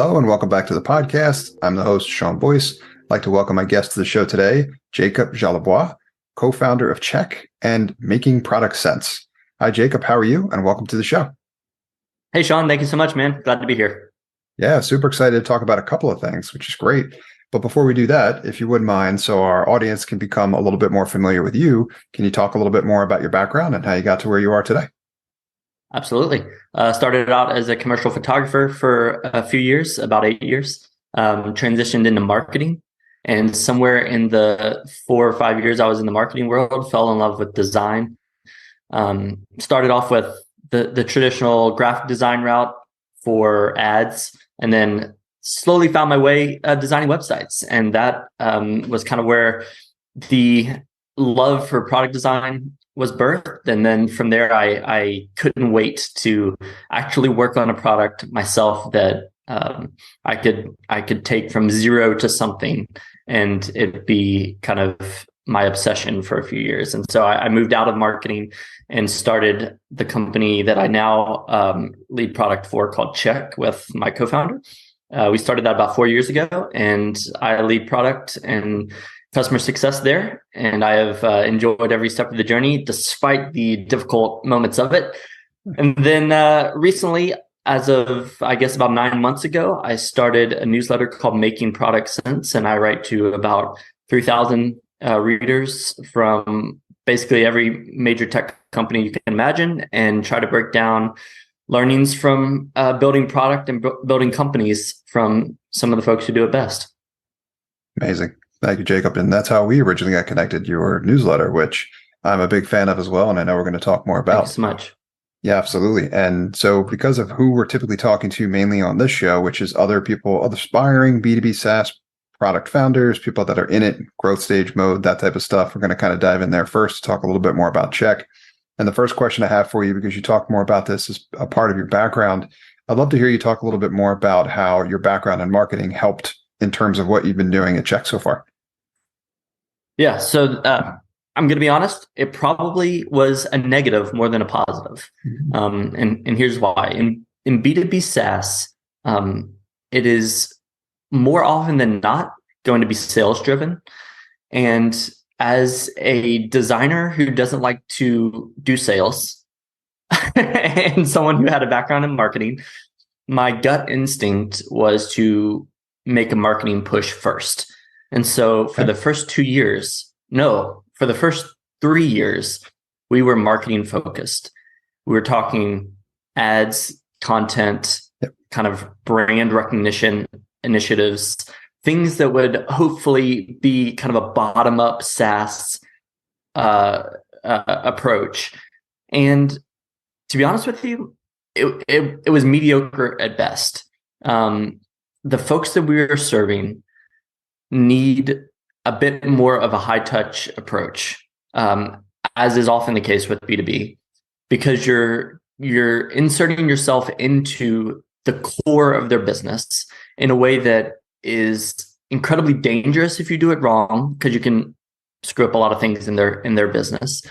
Hello and welcome back to the podcast. I'm the host, Sean Boyce. I'd like to welcome my guest to the show today, Jacob Jolibois, co-founder of Check and Making Product Sense. Hi, Jacob. How are you? And welcome to the show. Hey, Sean. Thank you so much, man. Glad to be here. Yeah, super excited to talk about a couple of things, which is great. But before we do that, if you wouldn't mind, so our audience can become a little bit more familiar with you, can you talk a little bit more about your background and how you got to where you are today? Absolutely. Started out as a commercial photographer for a few years, about 8 years, transitioned into marketing. And somewhere in the 4 or 5 years I was in the marketing world, fell in love with design. Started off with the traditional graphic design route for ads, and then slowly found my way designing websites. And that was kind of where the love for product design was birthed. And then from there, I couldn't wait to actually work on a product myself that I could take from zero to something, and it'd be kind of my obsession for a few years. And so I moved out of marketing and started the company that I now lead product for, called Check, with my co-founder. We started that about 4 years ago, and I lead product and customer success there. And I have enjoyed every step of the journey, despite the difficult moments of it. And then recently, as of, I guess, about 9 months ago, I started a newsletter called Making Product Sense. And I write to about 3,000 readers from basically every major tech company you can imagine, and try to break down learnings from building product and building companies from some of the folks who do it best. Amazing. Thank you, Jacob. And that's how we originally got connected, your newsletter, which I'm a big fan of as well. And I know we're going to talk more about. Thank you so much. Yeah, absolutely. And so because of who we're typically talking to mainly on this show, which is other people, other aspiring B2B SaaS product founders, people that are in it, growth stage mode, that type of stuff, we're going to kind of dive in there first to talk a little bit more about Check. And the first question I have for you, because you talk more about this as a part of your background, I'd love to hear you talk a little bit more about how your background in marketing helped in terms of what you've been doing at Check so far. Yeah, so I'm going to be honest, it probably was a negative more than a positive. And here's why. In B2B SaaS, it is more often than not going to be sales driven. And as a designer who doesn't like to do sales and someone who had a background in marketing, my gut instinct was to make a marketing push first. And so for the first 2 years, for the first 3 years, we were marketing focused. We were talking ads, content, kind of brand recognition initiatives, things that would hopefully be kind of a bottom-up SaaS approach. And to be honest with you, it was mediocre at best. The folks that we were serving need a bit more of a high-touch approach, as is often the case with B2B, because you're inserting yourself into the core of their business in a way that is incredibly dangerous if you do it wrong, because you can screw up a lot of things in their business.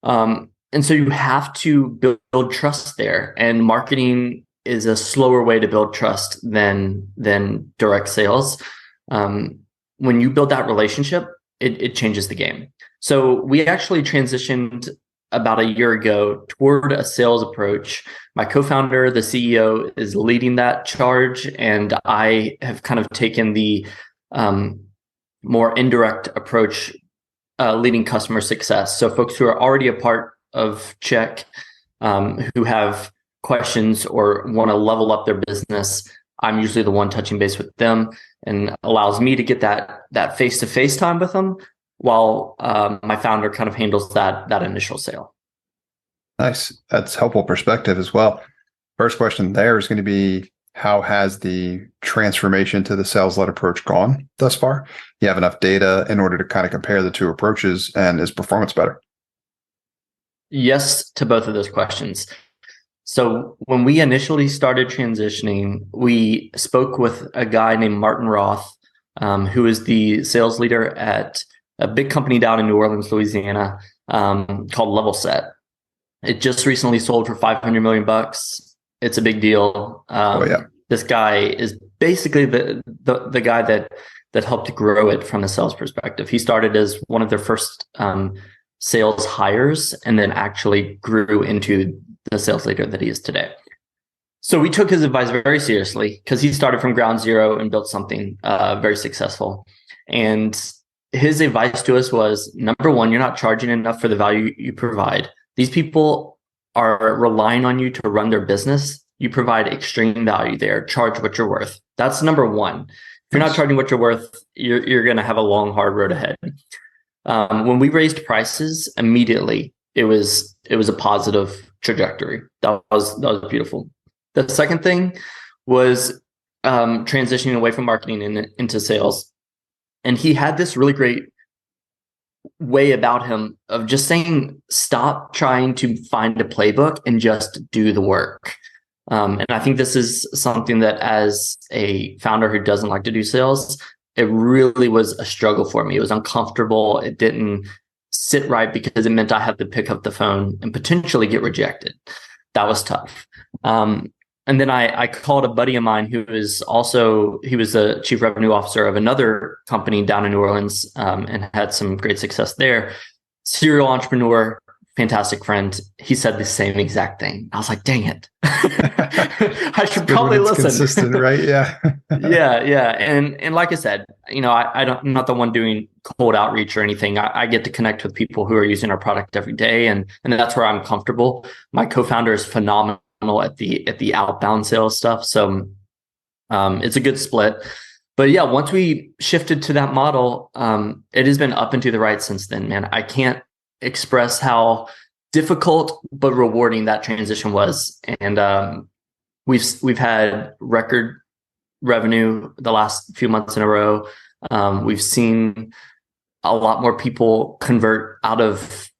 And so you have to build trust there, and marketing is a slower way to build trust than direct sales. When you build that relationship, it changes the game. So we actually transitioned about a year ago toward a sales approach. My co-founder, the CEO, is leading that charge, and I have kind of taken the more indirect approach, leading customer success. So folks who are already a part of Check, who have questions or want to level up their business, I'm usually the one touching base with them, and allows me to get that face-to-face time with them, while my founder kind of handles that initial sale. Nice. That's helpful perspective as well. First question there is going to be, how has the transformation to the sales-led approach gone thus far? You have enough data in order to kind of compare the two approaches, and is performance better? Yes to both of those questions. So when we initially started transitioning, we spoke with a guy named Martin Roth, who is the sales leader at a big company down in New Orleans, Louisiana, called Level Set. It just recently sold for $500 million. It's a big deal. this guy is basically the guy that helped grow it from a sales perspective. He started as one of their first sales hires, and then actually grew into the sales leader that he is today. So we took his advice very seriously, because he started from ground zero and built something very successful. And his advice to us was, number one, you're not charging enough for the value you provide. These people are relying on you to run their business. You provide extreme value there. Charge what you're worth. That's number one. If you're not charging what you're worth, you're going to have a long, hard road ahead. When we raised prices, immediately it was a positive trajectory. That was beautiful. The second thing was transitioning away from marketing into sales. And he had this really great way about him of just saying, stop trying to find a playbook and just do the work. And I think this is something that, as a founder who doesn't like to do sales, it really was a struggle for me. It was uncomfortable. It didn't sit right, because it meant I had to pick up the phone and potentially get rejected. That was tough. And then I called a buddy of mine he was the chief revenue officer of another company down in New Orleans, and had some great success there. Serial entrepreneur, fantastic friend. He said the same exact thing. I was like, dang it. I should probably listen. Consistent, right? Yeah. Yeah. And like I said, I'm not the one doing cold outreach or anything. I get to connect with people who are using our product every day. And that's where I'm comfortable. My co-founder is phenomenal at the outbound sales stuff. So it's a good split. But yeah, once we shifted to that model, it has been up and to the right since then, man. I can't express how difficult but rewarding that transition was. And we've had record revenue the last few months in a row. We've seen a lot more people convert out of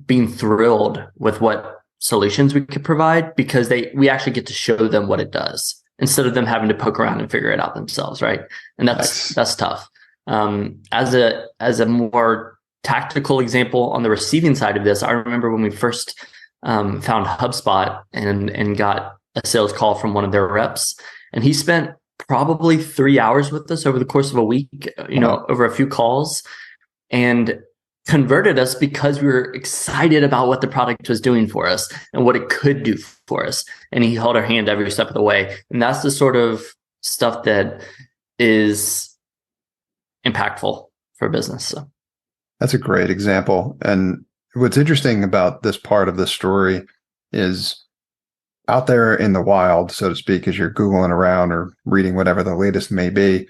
being thrilled with what solutions we could provide, because we actually get to show them what it does, instead of them having to poke around and figure it out themselves, right? And that's tough. As a more tactical example on the receiving side of this, I remember when we first found HubSpot and got a sales call from one of their reps, and he spent probably 3 hours with us over the course of a week, over a few calls, and converted us because we were excited about what the product was doing for us and what it could do for us. And he held our hand every step of the way. And that's the sort of stuff that is impactful for business. So that's a great example. And what's interesting about this part of the story is, out there in the wild, so to speak, as you're Googling around or reading whatever the latest may be,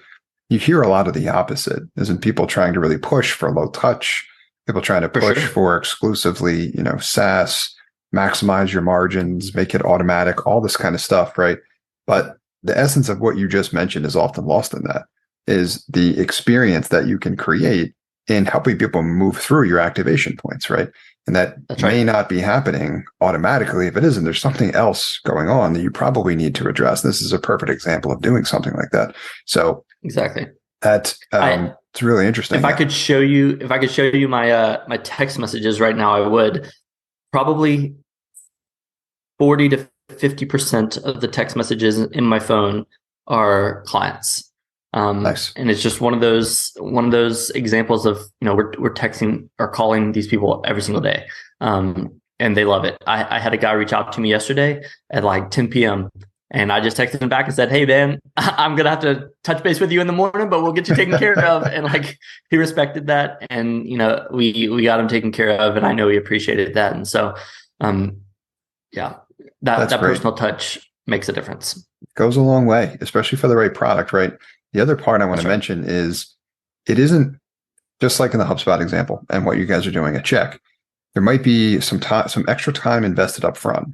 you hear a lot of the opposite. Isn't people trying to really push for low touch, people trying to push for exclusively, SaaS, maximize your margins, make it automatic, all this kind of stuff, right? But the essence of what you just mentioned is often lost in that, is the experience that you can create in helping people move through your activation points, right? And that may not be happening automatically. If it isn't, there's something else going on that you probably need to address. This is a perfect example of doing something like that. So exactly, that's it's really interesting. If I could show you my my text messages right now, I would. Probably 40 to 50% of the text messages in my phone are clients. Nice. And it's just one of those examples of, we're texting or calling these people every single day. And they love it. I had a guy reach out to me yesterday at like 10 p.m. and I just texted him back and said, "Hey man, I'm going to have to touch base with you in the morning, but we'll get you taken care of." And like, he respected that. And, we got him taken care of, and I know he appreciated that. And so, yeah, that personal touch makes a difference. It goes a long way, especially for the right product, right? The other part I want to mention is, it isn't just like in the HubSpot example and what you guys are doing at Check. There might be some extra time invested up front.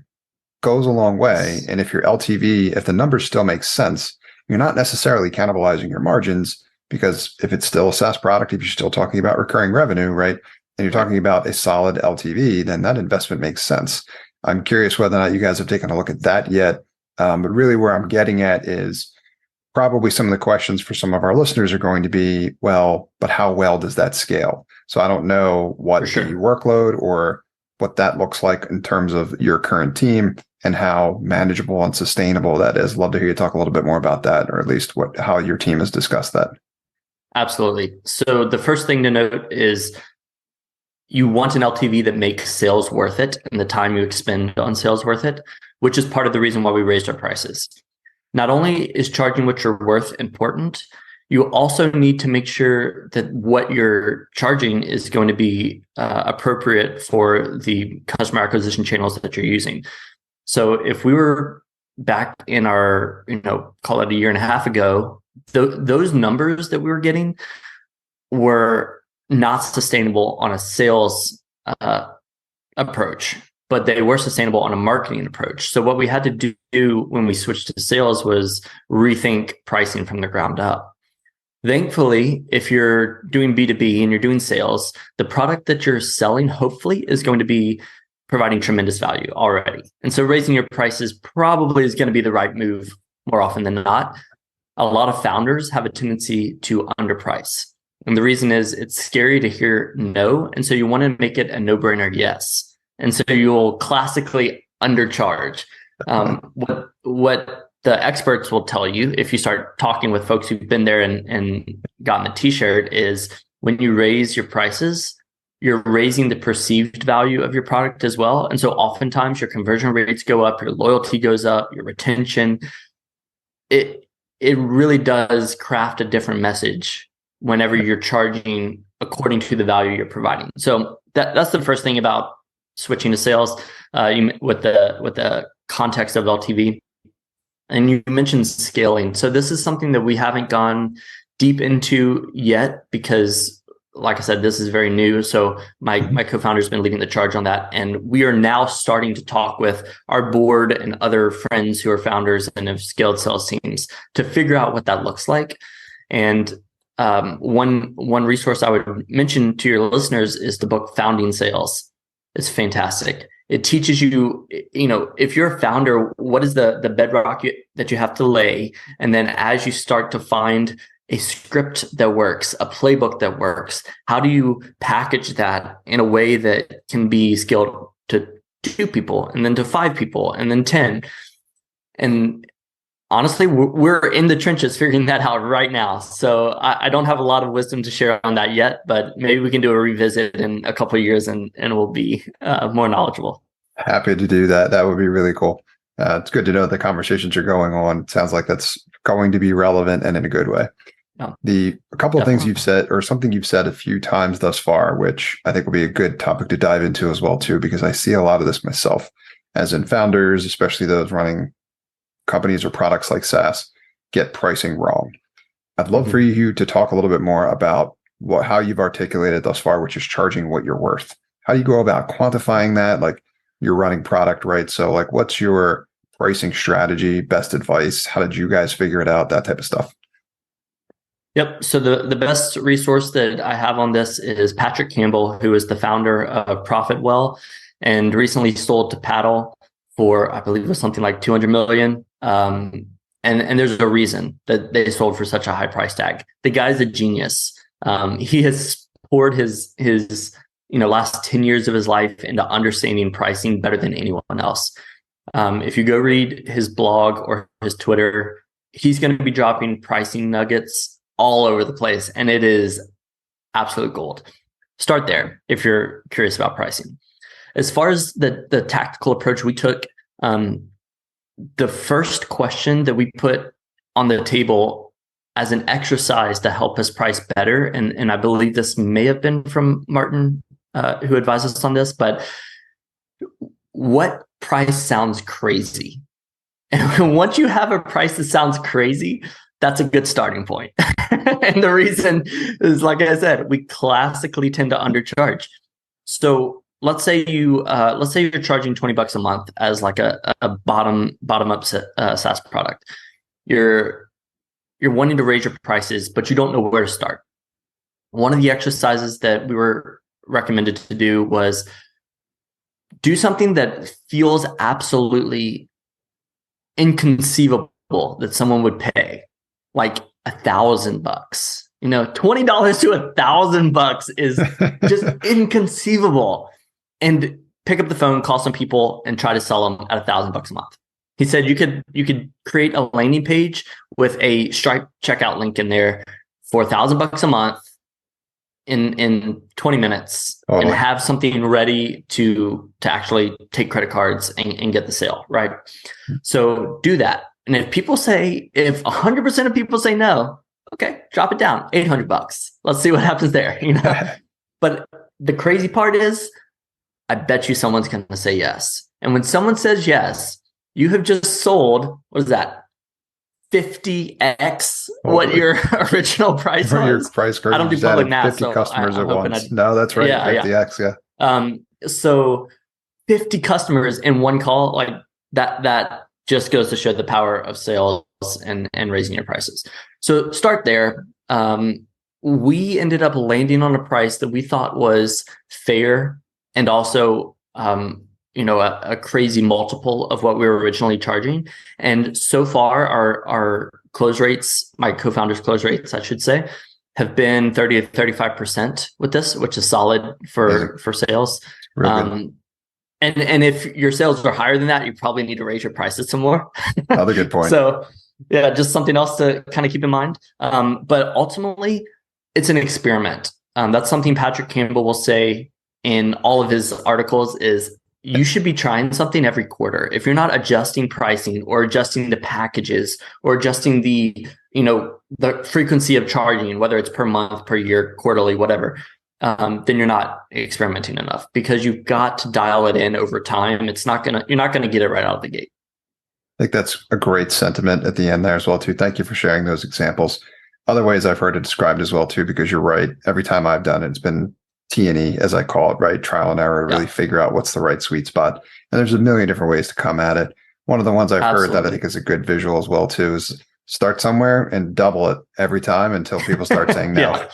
Goes a long way. And if your LTV, if the numbers still make sense, you're not necessarily cannibalizing your margins, because if it's still a SaaS product, if you're still talking about recurring revenue, right, and you're talking about a solid LTV, then that investment makes sense. I'm curious whether or not you guys have taken a look at that yet. But really where I'm getting at is, probably some of the questions for some of our listeners are going to be, well, but how well does that scale? So I don't know what the workload or what that looks like in terms of your current team. and how manageable and sustainable that is. Love to hear you talk a little bit more about that, or at least how your team has discussed that. Absolutely. So the first thing to note is you want an LTV that makes sales worth it and the time you expend on sales worth it, which is part of the reason why we raised our prices. Not only is charging what you're worth important, you also need to make sure that what you're charging is going to be appropriate for the customer acquisition channels that you're using. So if we were back in our, call it a year and a half ago, those numbers that we were getting were not sustainable on a sales approach, but they were sustainable on a marketing approach. So what we had to do when we switched to sales was rethink pricing from the ground up. Thankfully, if you're doing B2B and you're doing sales, the product that you're selling hopefully is going to be providing tremendous value already. And so raising your prices probably is going to be the right move more often than not. A lot of founders have a tendency to underprice. And the reason is it's scary to hear no. And so you want to make it a no-brainer yes. And so you'll classically undercharge. What the experts will tell you if you start talking with folks who've been there and gotten the t-shirt is when you raise your prices, you're raising the perceived value of your product as well. And so oftentimes your conversion rates go up, your loyalty goes up, your retention. It really does craft a different message whenever you're charging according to the value you're providing. So that's the first thing about switching to sales with the context of LTV. And you mentioned scaling. So this is something that we haven't gone deep into yet because, like I said, this is very new. So my co-founder has been leading the charge on that. And we are now starting to talk with our board and other friends who are founders and have scaled sales teams to figure out what that looks like. And one resource I would mention to your listeners is the book Founding Sales. It's fantastic. It teaches you, if you're a founder, what is the bedrock that you have to lay? And then as you start to find a script that works, a playbook that works, how do you package that in a way that can be scaled to 2 people and then to 5 people and then 10? And honestly, we're in the trenches figuring that out right now. So I don't have a lot of wisdom to share on that yet, but maybe we can do a revisit in a couple of years and we'll be more knowledgeable. Happy to do that. That would be really cool. It's good to know the conversations are going on. It sounds like that's going to be relevant and in a good way. Yeah, A couple of things you've said, or something you've said a few times thus far, which I think will be a good topic to dive into as well, too, because I see a lot of this myself, as in founders, especially those running companies or products like SaaS, get pricing wrong. I'd love for you to talk a little bit more about how you've articulated thus far, which is charging what you're worth. How do you go about quantifying that? Like, you're running product, right? So like, what's your pricing strategy, best advice? How did you guys figure it out? That type of stuff. Yep. So the best resource that I have on this is Patrick Campbell, who is the founder of Profitwell and recently sold to Paddle for, I believe it was something like 200 million. And there's a reason that they sold for such a high price tag. The guy's a genius. He has poured his last 10 years of his life into understanding pricing better than anyone else. If you go read his blog or his Twitter, he's going to be dropping pricing nuggets all over the place, and it is absolute gold. Start there if you're curious about pricing. As far as the tactical approach we took, the first question that we put on the table as an exercise to help us price better, and I believe this may have been from Martin, who advised us on this, but what price sounds crazy? And once you have a price that sounds crazy, that's a good starting point. And the reason is, like I said, we classically tend to undercharge. So let's say you're charging $20 a month as like a bottom up SaaS product. You're wanting to raise your prices, but you don't know where to start. One of the exercises that we were recommended to do was do something that feels absolutely inconceivable that someone would pay, like $1,000. $20 to $1,000 is just inconceivable. And pick up the phone, call some people, and try to sell them at $1,000 a month. He said you could create a landing page with a Stripe checkout link in there for $1,000 a month in 20 minutes and have something ready to actually take credit cards and get the sale, right? So do that. And if 100% of people say no, okay, drop it down, $800. Let's see what happens there, But the crazy part is, I bet you someone's going to say yes. And when someone says yes, you have just sold, what is that? 50x what your original price was. Your price curve. I don't do public math, 50 customers at once. No, that's right. 50x, yeah. So 50 customers in one call, like that just goes to show the power of sales and raising your prices. So start there. We ended up landing on a price that we thought was fair and also a crazy multiple of what we were originally charging. And so far, our close rates, my co-founders' close rates, I should say, have been 30 to 35% with this, which is solid for sales. And if your sales are higher than that, you probably need to raise your prices some more. Another good point. So yeah, just something else to kind of keep in mind. But ultimately, it's an experiment. That's something Patrick Campbell will say in all of his articles is, you should be trying something every quarter. If you're not adjusting pricing or adjusting the packages or adjusting the frequency of charging, whether it's per month, per year, quarterly, whatever, then you're not experimenting enough, because you've got to dial it in over time. You're not gonna get it right out of the gate. I think that's a great sentiment at the end there as well too. Thank you for sharing those examples. Other ways I've heard it described as well too, because you're right. Every time I've done it, it's been T&E, as I call it, right? Trial and error to really figure out what's the right sweet spot. And there's a million different ways to come at it. One of the ones I've heard that I think is a good visual as well too is start somewhere and double it every time until people start saying no.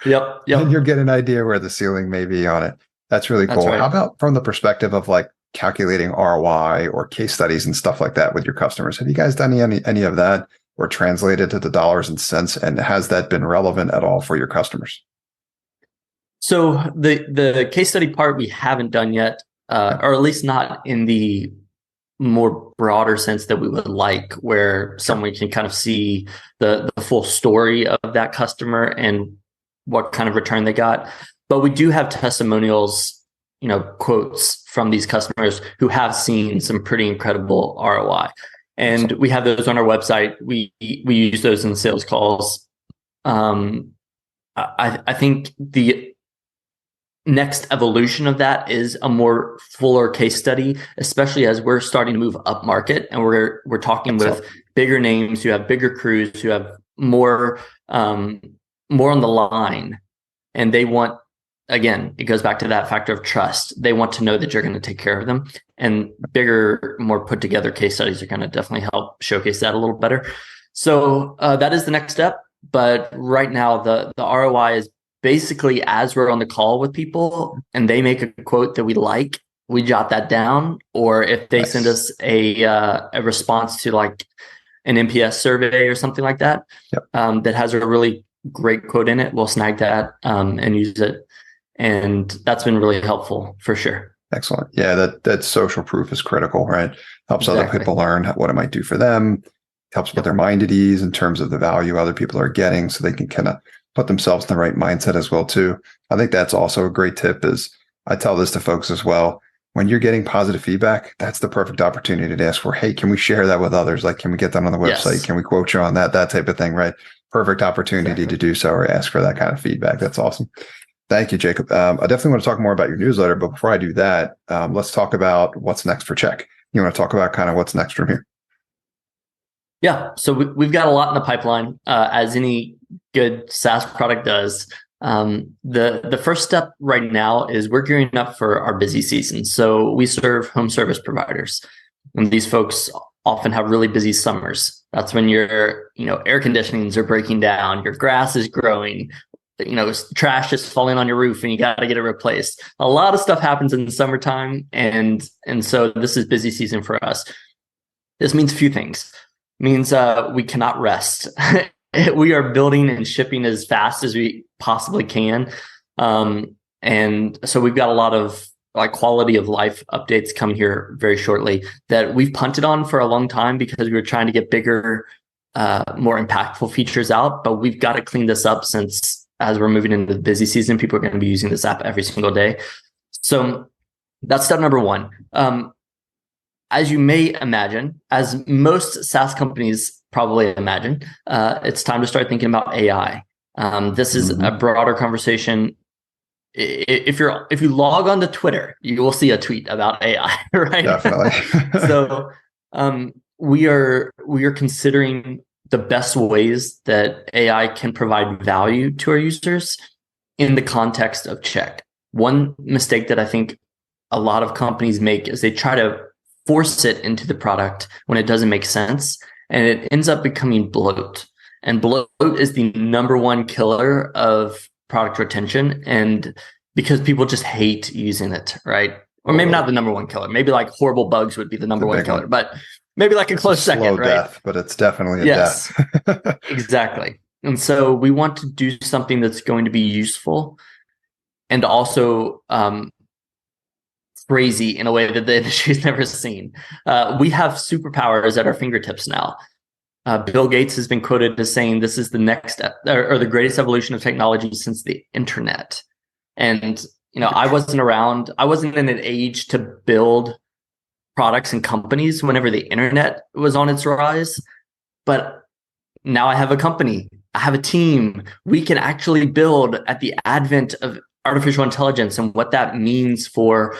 Yep. And you'll get an idea where the ceiling may be on it. That's really cool. Right. How about from the perspective of like calculating ROI or case studies and stuff like that with your customers? Have you guys done any of that or translated to the dollars and cents? And has that been relevant at all for your customers? So the case study part we haven't done yet, or at least not in the more broader sense that we would like, where someone can kind of see the full story of that customer and what kind of return they got. But we do have testimonials, quotes from these customers who have seen some pretty incredible ROI. And we have those on our website. We use those in sales calls. I think the next evolution of that is a more fuller case study, especially as we're starting to move up market and we're talking with bigger names who have bigger crews, who have more on the line, and they want, again, it goes back to that factor of trust. They want to know that you're going to take care of them, and bigger, more put together case studies are going to definitely help showcase that a little better. So that is the next step. But right now, the ROI is basically as we're on the call with people and they make a quote that we like, we jot that down. Or if they send us a response to like an NPS survey or something like that, that has a really great quote in it, we'll snag that and use it. And that's been really helpful for sure. Excellent. Yeah, that social proof is critical, right? Helps other people learn what it might do for them. Helps put their mind at ease in terms of the value other people are getting, so they can kind of put themselves in the right mindset as well too. I think that's also a great tip. Is I tell this to folks as well. When you're getting positive feedback, that's the perfect opportunity to ask for, hey, can we share that with others? Like, can we get that on the website? Yes. Can we quote you on that type of thing, right? Perfect opportunity to do so or ask for that kind of feedback. That's awesome. Thank you, Jacob. I definitely want to talk more about your newsletter, but before I do that, let's talk about what's next for Check. You want to talk about kind of what's next from here? Yeah, so we've got a lot in the pipeline, as any good SaaS product does. The first step right now is we're gearing up for our busy season. So we serve home service providers, and these folks often have really busy summers. That's when your air conditionings are breaking down, your grass is growing, trash is falling on your roof, and you got to get it replaced. A lot of stuff happens in the summertime, and so this is busy season for us. This means a few things. Means we cannot rest. We are building and shipping as fast as we possibly can. And so we've got a lot of like quality of life updates coming here very shortly that we've punted on for a long time because we were trying to get bigger, more impactful features out. But we've got to clean this up since as we're moving into the busy season, people are going to be using this app every single day. So that's step number one. As you may imagine, as most SaaS companies probably imagine, it's time to start thinking about AI. This is a broader conversation. If you log on to Twitter, you will see a tweet about AI, right? Definitely. So we are considering the best ways that AI can provide value to our users in the context of Check. One mistake that I think a lot of companies make is they try to force it into the product when it doesn't make sense, and it ends up becoming bloat. And bloat is the number one killer of product retention, and because people just hate using it, right? Or maybe not the number one killer. Maybe like horrible bugs would be the number one killer, but maybe like a close second, slow right? Death, but it's definitely a death. Exactly. And so we want to do something that's going to be useful and also crazy in a way that the industry's never seen. We have superpowers at our fingertips now. Bill Gates has been quoted as saying this is the next or the greatest evolution of technology since the internet. And I wasn't around. I wasn't in an age to build products and companies whenever the internet was on its rise. But now I have a company. I have a team. We can actually build at the advent of artificial intelligence and what that means for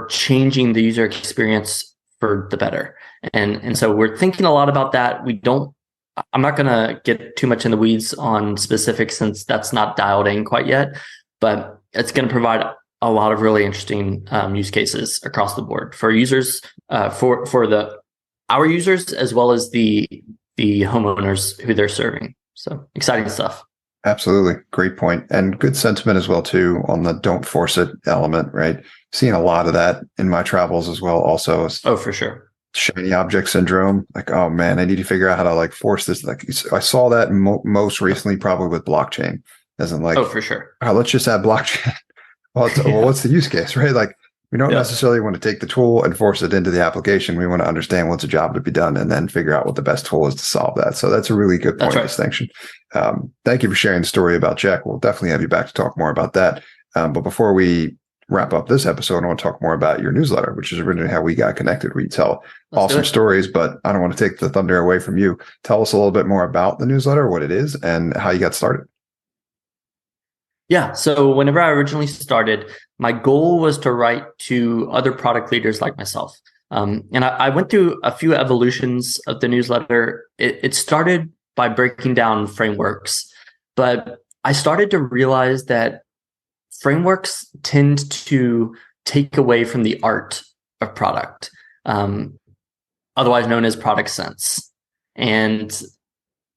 changing the user experience for the better. And so we're thinking a lot about that. I'm not going to get too much in the weeds on specifics since that's not dialed in quite yet, but it's going to provide a lot of really interesting use cases across the board for users, for our users, as well as the homeowners who they're serving. So exciting stuff. Absolutely. Great point. And good sentiment as well, too, on the don't force it element, right? Seeing a lot of that in my travels as well. Also, for sure. Shiny object syndrome. Like, oh man, I need to figure out how to like force this. Like I saw that most recently probably with blockchain. As in like, for sure. Oh, let's just add blockchain. Well, what's the use case, right? Like we don't necessarily want to take the tool and force it into the application. We want to understand what's a job to be done and then figure out what the best tool is to solve that. So that's a really good point of distinction. Thank you for sharing the story about Check. We'll definitely have you back to talk more about that. But before we wrap up this episode, I want to talk more about your newsletter, which is originally how we got connected. We tell awesome stories, but I don't want to take the thunder away from you. Tell us a little bit more about the newsletter, what it is, and how you got started. Yeah. So whenever I originally started, my goal was to write to other product leaders like myself. And I went through a few evolutions of the newsletter. It started by breaking down frameworks, but I started to realize that frameworks tend to take away from the art of product, otherwise known as product sense. And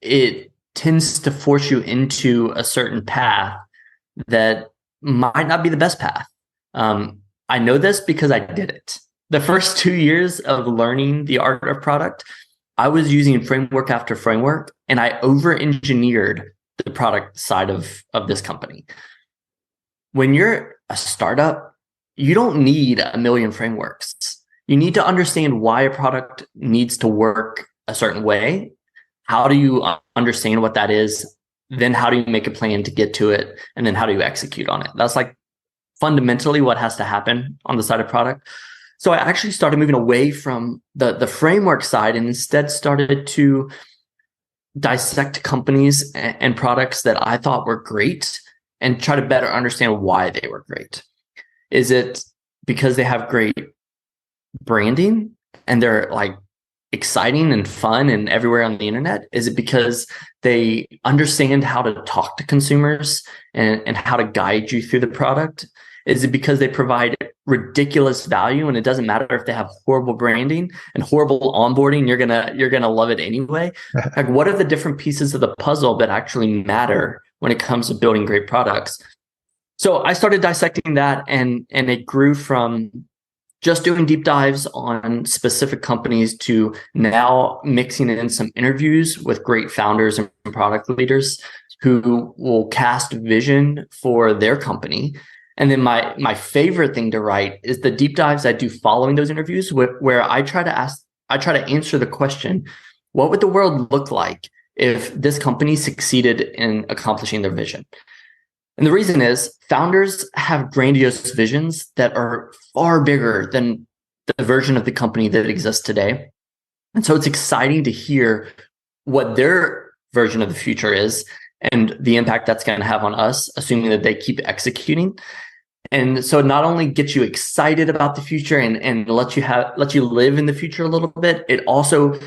it tends to force you into a certain path that might not be the best path. I know this because I did it. The first 2 years of learning the art of product, I was using framework after framework, and I over-engineered the product side of this company. When you're a startup, you don't need a million frameworks. You need to understand why a product needs to work a certain way. How do you understand what that is? Then how do you make a plan to get to it? And then how do you execute on it? That's like fundamentally what has to happen on the side of product. So I actually started moving away from the framework side and instead started to dissect companies and products that I thought were great and try to better understand why they were great. Is it because they have great branding and they're like exciting and fun and everywhere on the internet? Is it because they understand how to talk to consumers and how to guide you through the product? Is it because they provide ridiculous value and it doesn't matter if they have horrible branding and horrible onboarding, you're gonna love it anyway? Like, what are the different pieces of the puzzle that actually matter when it comes to building great products? So I started dissecting that, and it grew from just doing deep dives on specific companies to now mixing in some interviews with great founders and product leaders who will cast vision for their company And then my favorite thing to write is the deep dives I do following those interviews, where I try to answer the question, what would the world look like if this company succeeded in accomplishing their vision? And the reason is founders have grandiose visions that are far bigger than the version of the company that exists today. And so it's exciting to hear what their version of the future is and the impact that's going to have on us, assuming that they keep executing. And so it not only gets you excited about the future and lets you live in the future a little bit, it also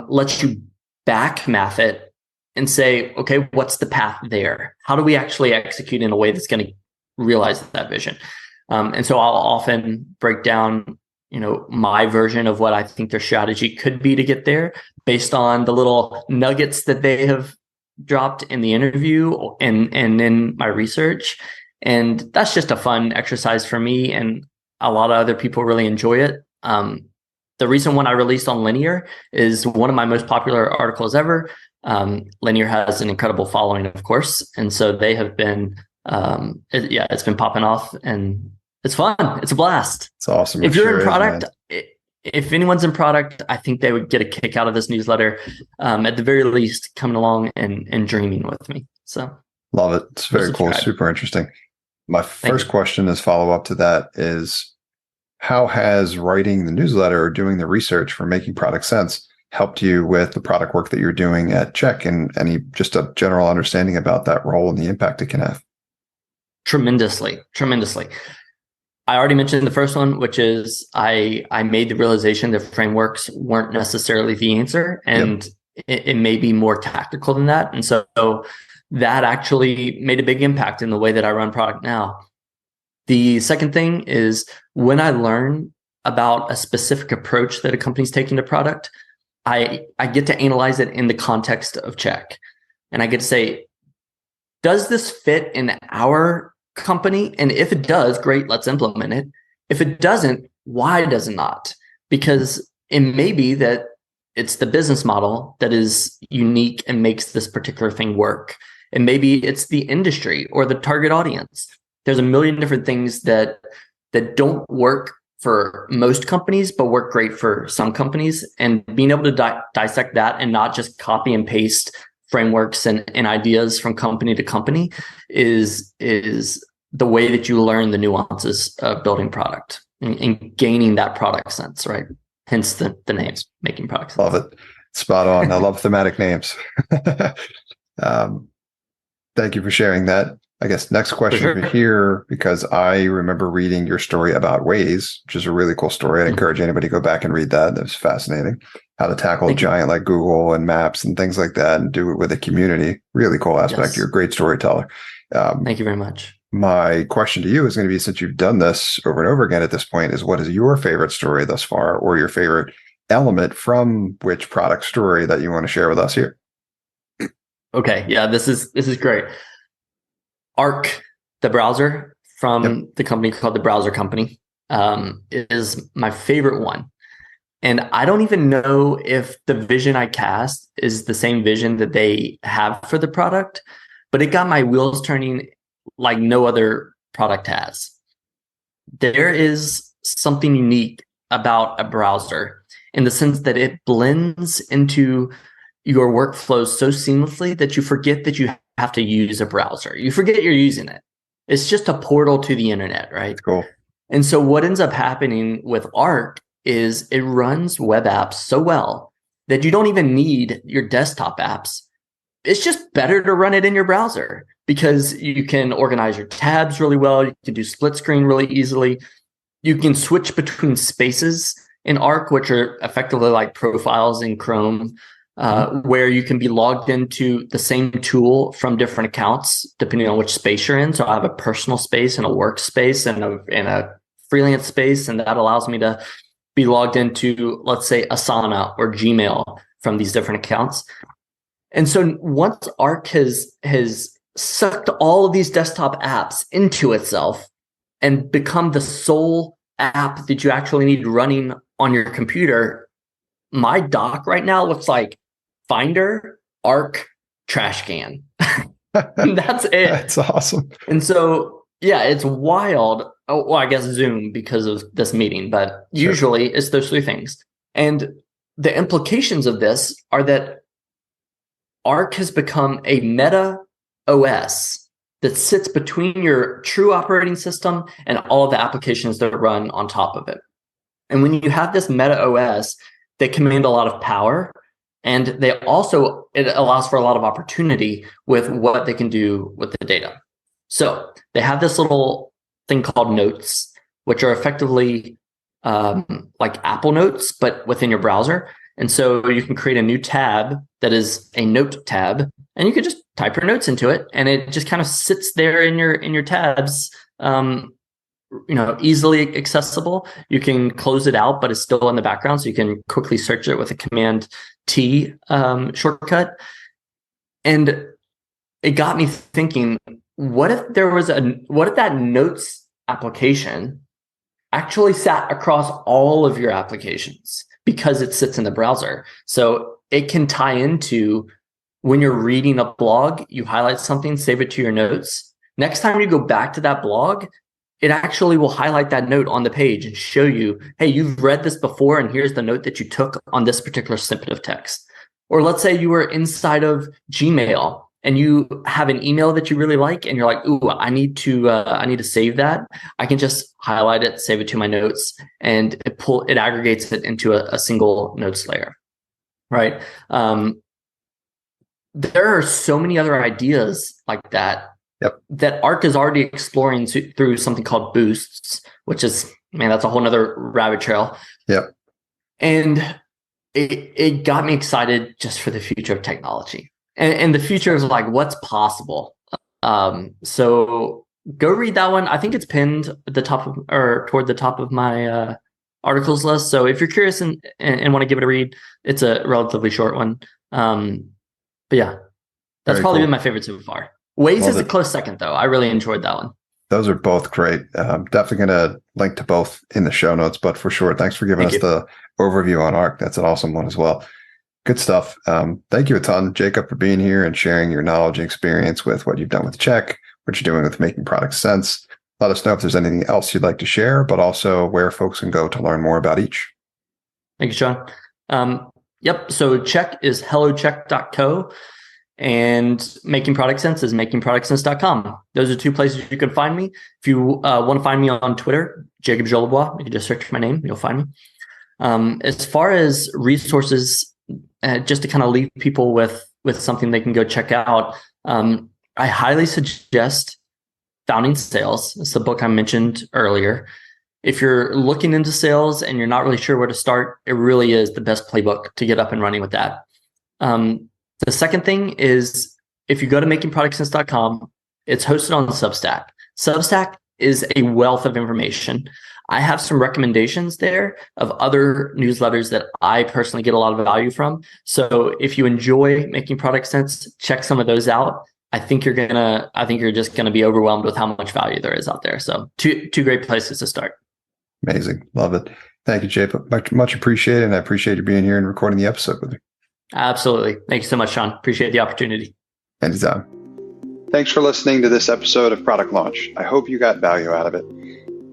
lets you back math it and say, okay, what's the path there? How do we actually execute in a way that's going to realize that vision? And so I'll often break down, my version of what I think their strategy could be to get there based on the little nuggets that they have dropped in the interview and in my research. And that's just a fun exercise for me, and a lot of other people really enjoy it. The recent one I released on Linear is one of my most popular articles ever. Linear has an incredible following, of course, and so they have been, it's been popping off, and it's fun. It's a blast. It's awesome. If you're in product, if anyone's in product, I think they would get a kick out of this newsletter. At the very least, coming along and dreaming with me. So love it. It's very cool. Super interesting. My first question as follow-up to that is, how has writing the newsletter or doing the research for making product sense helped you with the product work that you're doing at Check, and just a general understanding about that role and the impact it can have? Tremendously. I already mentioned the first one, which is I made the realization that frameworks weren't necessarily the answer, and it may be more tactical than that. And so that actually made a big impact in the way that I run product now. The second thing is, when I learn about a specific approach that a company's taking to product, I get to analyze it in the context of Check. And I get to say, does this fit in our company? And if it does, great, let's implement it. If it doesn't, why does it not? Because it may be that it's the business model that is unique and makes this particular thing work. And maybe it's the industry or the target audience. There's a million different things that don't work for most companies, but work great for some companies. And being able to dissect that and not just copy and paste frameworks and ideas from company to company is the way that you learn the nuances of building product and gaining that product sense, right? Hence the names, making product sense. Love it. Spot on. I love thematic names. Thank you for sharing that. I guess next question here, because I remember reading your story about Waze, which is a really cool story. I encourage anybody to go back and read that. That was fascinating. How to tackle a giant like Google and Maps and things like that and do it with a community. Really cool aspect. Yes. You're a great storyteller. Thank you very much. My question to you is going to be, since you've done this over and over again at this point, is what is your favorite story thus far, or your favorite element from which product story that you want to share with us here? Okay. Yeah, this is great. Arc, the browser from the company called The Browser Company, is my favorite one. And I don't even know if the vision I cast is the same vision that they have for the product, but it got my wheels turning like no other product has. There is something unique about a browser in the sense that it blends into your workflows so seamlessly that you forget that you have to use a browser. You forget you're using it. It's just a portal to the internet, right? Cool. And so what ends up happening with Arc is it runs web apps so well that you don't even need your desktop apps. It's just better to run it in your browser because you can organize your tabs really well. You can do split screen really easily. You can switch between spaces in Arc, which are effectively like profiles in Chrome, where you can be logged into the same tool from different accounts, depending on which space you're in. So I have a personal space and a work space and a freelance space, and that allows me to be logged into, let's say, Asana or Gmail from these different accounts. And so once Arc has sucked all of these desktop apps into itself and become the sole app that you actually need running on your computer, my dock right now looks like Finder, Arc, trash can. That's it. That's awesome. And so Yeah, it's wild. Oh, well, I guess Zoom because of this meeting, but Sure. usually it's those three things. And the implications of this are that Arc has become a meta OS that sits between your true operating system and all of the applications that run on top of it. And when you have this meta OS, they command a lot of power, and it allows for a lot of opportunity with what they can do with the data. So they have this little thing called notes, which are effectively like Apple Notes, but within your browser. And so you can create a new tab that is a note tab, and you can just type your notes into it, and it just kind of sits there in your tabs, easily accessible. You can close it out, but it's still in the background, so you can quickly search it with a Command-T shortcut. And it got me thinking, what if that notes application actually sat across all of your applications because it sits in the browser? So it can tie into when you're reading a blog, you highlight something, save it to your notes. Next time you go back to that blog, it actually will highlight that note on the page and show you, hey, you've read this before, and here's the note that you took on this particular snippet of text. Or let's say you were inside of Gmail and you have an email that you really like, and you're like, ooh, I need to save that. I can just highlight it, save it to my notes, and it aggregates it into a single notes layer, right? There are so many other ideas like that. Yep. That Arc is already exploring through something called Boosts, which is, that's a whole nother rabbit trail. Yep. And it got me excited just for the future of technology and the future of like what's possible. So go read that one. I think it's pinned at the top of, or toward the top of my articles list. So if you're curious and want to give it a read, it's a relatively short one. But yeah, that's probably been my favorite so far. Waze is a close second, though. I really enjoyed that one. Those are both great. Definitely going to link to both in the show notes, but for sure, thanks for giving us the overview on Arc. That's an awesome one as well. Good stuff. Thank you a ton, Jacob, for being here and sharing your knowledge and experience with what you've done with Check, what you're doing with making product sense. Let us know if there's anything else you'd like to share, but also where folks can go to learn more about each. Thank you, Sean. Yep. So Check is hellocheck.co. And Making Product Sense is makingproductsense.com. Those are two places you can find me. If you want to find me on Twitter, Jacob Jolibois, you can just search my name, you'll find me. As far as resources, just to kind of leave people with something they can go check out, I highly suggest Founding Sales. It's the book I mentioned earlier. If you're looking into sales and you're not really sure where to start, it really is the best playbook to get up and running with that. The second thing is, if you go to makingproductsense.com, it's hosted on Substack. Substack is a wealth of information. I have some recommendations there of other newsletters that I personally get a lot of value from. So if you enjoy Making Product Sense, check some of those out. I think you're just gonna be overwhelmed with how much value there is out there. So two great places to start. Amazing. Love it. Thank you, Jacob. Much appreciated. And I appreciate you being here and recording the episode with me. Absolutely. Thank you so much, Sean. Appreciate the opportunity. Anytime. Thanks for listening to this episode of Product Launch. I hope you got value out of it.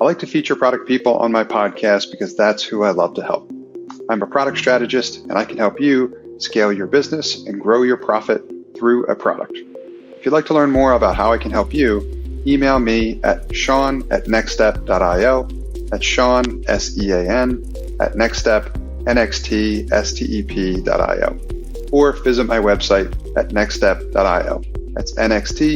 I like to feature product people on my podcast because that's who I love to help. I'm a product strategist, and I can help you scale your business and grow your profit through a product. If you'd like to learn more about how I can help you, email me at sean@nextstep.io. That's Sean, SEAN, at nextstep, nxtstep.io, or visit my website at nextstep.io. That's nxtstep.io.